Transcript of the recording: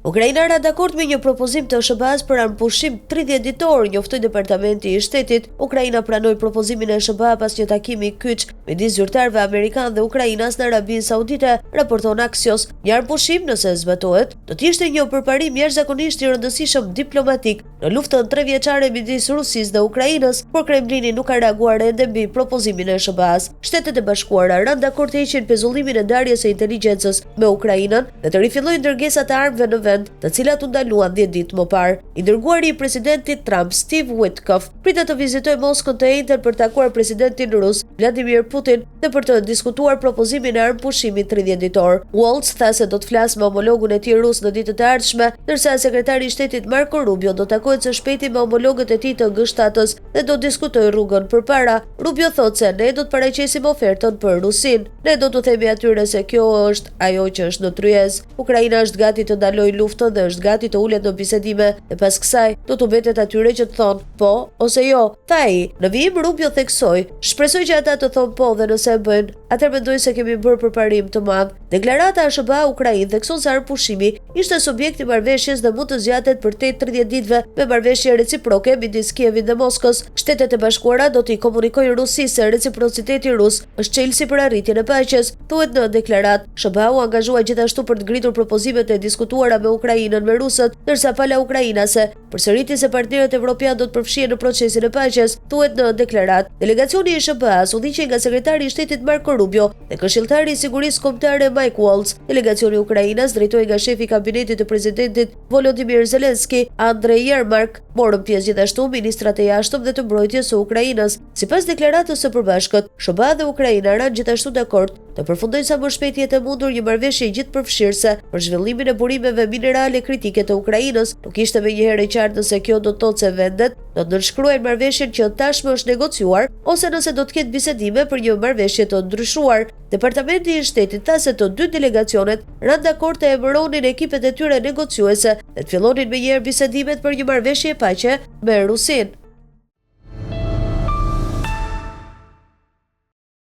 Ukraina ra dakord me një propozim të SBA-s për armëpushim 30 ditor, njoftoi Departamenti i Shtetit. Ukraina pranoi propozimin e SBA pas një takimi kyç midis zyrtarëve amerikanë dhe Ukrainas në Arabinë Saudite, raporton Axios. Një armëpushim, nëse zbatohet, do të ishte një përparim jashtëzakonisht i rëndësishëm diplomatik në luftën 3 vjeçare midis Rusisë dhe Ukrainës, por Kremlini nuk ka reaguar ende mbi propozimin e SBA-s. Shtetet e Bashkuara ranë dakord të heqin pezullimin e ndarjes së inteligjencës me Ukrainën dhe të rifillojnë dërgesat e armëve në vend, të cilat u ndaluan 10 ditë më parë. I dërguari i presidentit Trump, Steve Witkoff, pritet të vizitojë Moskën të njëjtën për të takuar presidentin rus Vladimir Putin dhe për të diskutuar propozimin e armëpushimit 30 ditor. Waltz tha se do të flasë me homologun e tij rus në ditët e ardhshme, ndërsa sekretari i shtetit Marco Rubio do takohet së shpejti me homologët e tij të G7-s dhe do diskutojë rrugën përpara. Rubio thotë se ne do të paraqesim ofertën për Rusin. Ne do të themi atyre se kjo është ajo që është në tryez. Ukraina është gati të ndalojë luftën dhe është gati të ulet në bisedime dhe pas kësaj do të mbetet atyre që të thonë po ose jo. Tha ai. Në vijim Rubio theksoi, shpresoj që ata të thonë po dhe nëse e bëjnë, atëherë mendoj se kemi bërë përparim të madh. Deklarata e SBA Ukrainë thekson se armëpushimi ishte subjekt i marrëveshjes dhe mund të zgjatet për 30 ditëve me marrëveshje reciproke midis Kievit dhe Moskës. Shtetet e Bashkuara do t'i komunikojnë Rusisë se reciprociteti rus është çelësi për arritjen e paqes, thuhet në deklaratë. SBA u angazhua gjithashtu për të ngritur propozimet e diskutuara me Ukrainën me rusët, ndërsa pala ukrainase përsëritjes se partnerët evropianë do të përfshihen në procesin e paqes, thuhet në deklaratë. Delegacioni i SBA-s udhëhiqej nga sekretari i shtetit Marco Rubio dhe këshilltari i sigurisë kombëtare Mike Waltz. Delegacioni i Ukrainës drejtohej nga shefi i kabinetit të presidentit Volodymyr Zelensky, Andrei Yermak. Morën pjesë gjithashtu ministrat e jashtëm dhe të mbrojtjes së Ukrainës. Sipas deklaratës së përbashkët, SBA dhe Ukraina ranë gjithashtu dakord të përfundojnë sa më shpejt jetë e mundur një marrëveshje gjithëpërfshirëse për zhvillimin e burimeve minerale kritike të Ukrainës. Nuk ishte menjëherë e qartë nëse kjo do të thotë se vendet do të nënshkruajnë marrëveshjen që tashmë është negociuar ose nëse do të ketë bisedime për një marrëveshje të ndryshuar. Departamenti i Shtetit tha se të dy delegacionet ranë dakord të emëronin ekipet e tyre negociuese dhe të fillonin menjëherë bisedimet për një marrëveshje paqe me Rusinë.